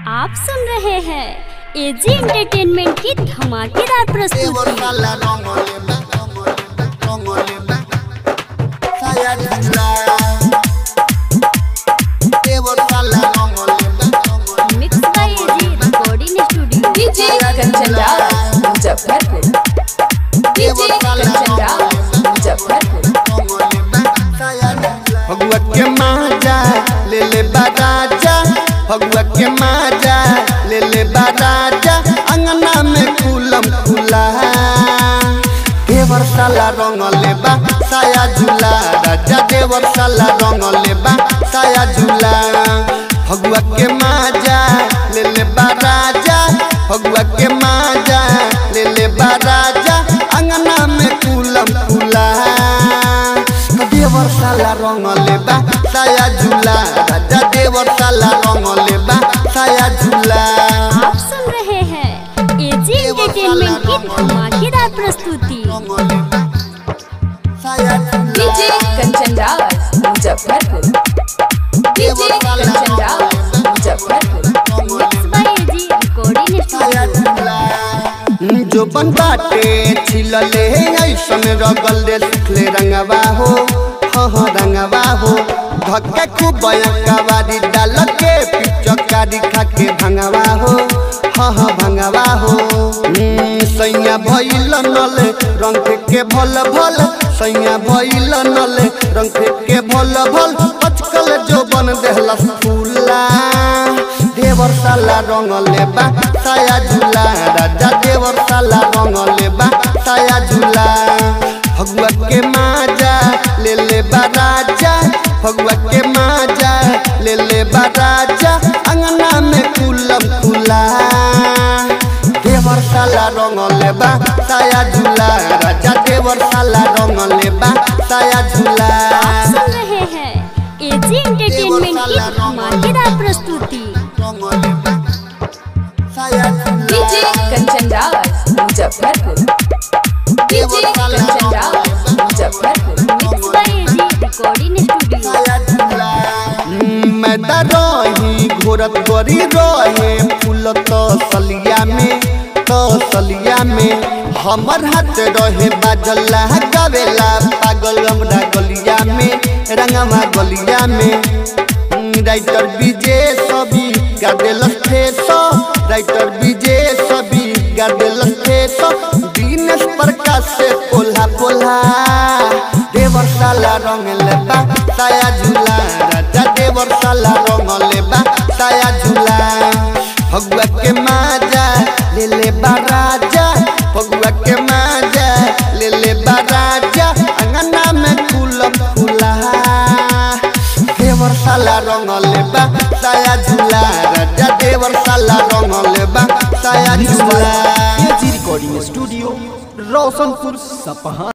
आप सुन रहे हैं एजी एंटरटेनमेंट की धमाकेदार प्रस्तुति। Mix by AG recording studio. DJ Kanchan Raj Muzaffarpur. DJ Kanchan Raj Muzaffarpur. भगवा के माजा ले ले बाराजा, भगवा के माजा ले ले बाराजा, अंगना में कुलम खुला देवर साला रंग लेबा साया झूला, राजा देवर साला रंग लेबा साया झूला। भगवा के माजा ले ले बाराजा, भगवा के माजा ले ले बाराजा, अंगना में कुलम खुला देवर साला रंग लेबा साया झूला, राजा देवर साला रंग लेबा साया झूला। आप सुन रहे हैं एजी एंटरटेनमेंट की धमाकेदार प्रस्तुति। DJ Kanchan Raj Muzaffarpur. DJ Kanchan Raj Muzaffarpur. Mix by AG recording studio. जो बन बाटे छिलले ऐसन रगल दे सुखले रंगवा हो, हाँ रंगवा हो, धक्का खूब बयकावारी डाल के पिचकारी खा के भंगवा हो, हाँ भंगवा हो। सैया भइल नले रंग के भल भल, सैया भइल नले रंग के भल भल, पचकल जो बन देहला फूला देवर साला रंग लेबा साया झूला, राजा देवर साला रंग लेबा साया झूला। भगवा के माजा ले ले बाराजा, भगवा के माजा ले ले बाराजा, अंगना में कुलम खुला देवर साला रंग लेबा साया झूला, राजा देवर साला रंग लेबा साया झूला। आप सुन रहे हैं एजी एंटरटेनमेंट की धमाकेदार प्रस्तुति। DJ Kanchan Raj Muzaffarpur. DJ Kanchan Raj Muzaffarpur. Mix by AG recording studio. मैं रही घोरत गरी रहे फूल तो सलिया में, तो सलिया में हमर हाथ रहे बाजला गावेला पागल हमरा गलिया में, रंगवा गलिया में। राइटर विजय सभी गादेल फेसो, राइटर विजय सभी गादेल फेसो, दिनेश प्रकाश से पोल्हा पोल्हा देवर साला रंग लेबा साया झूला, राजा देवर साला रंग लेबा साया झूला। भगवा के माजा ले ले बाराजा, भगवा के माजा ले ले बाराजा, अंगना में कुलम खुला देवर साला रंग लेबा साया झूला, राजा देवर साला रंग लेबा साया झूला। एजी रिकॉर्डिंग स्टूडियो रोशनपुर सपहा।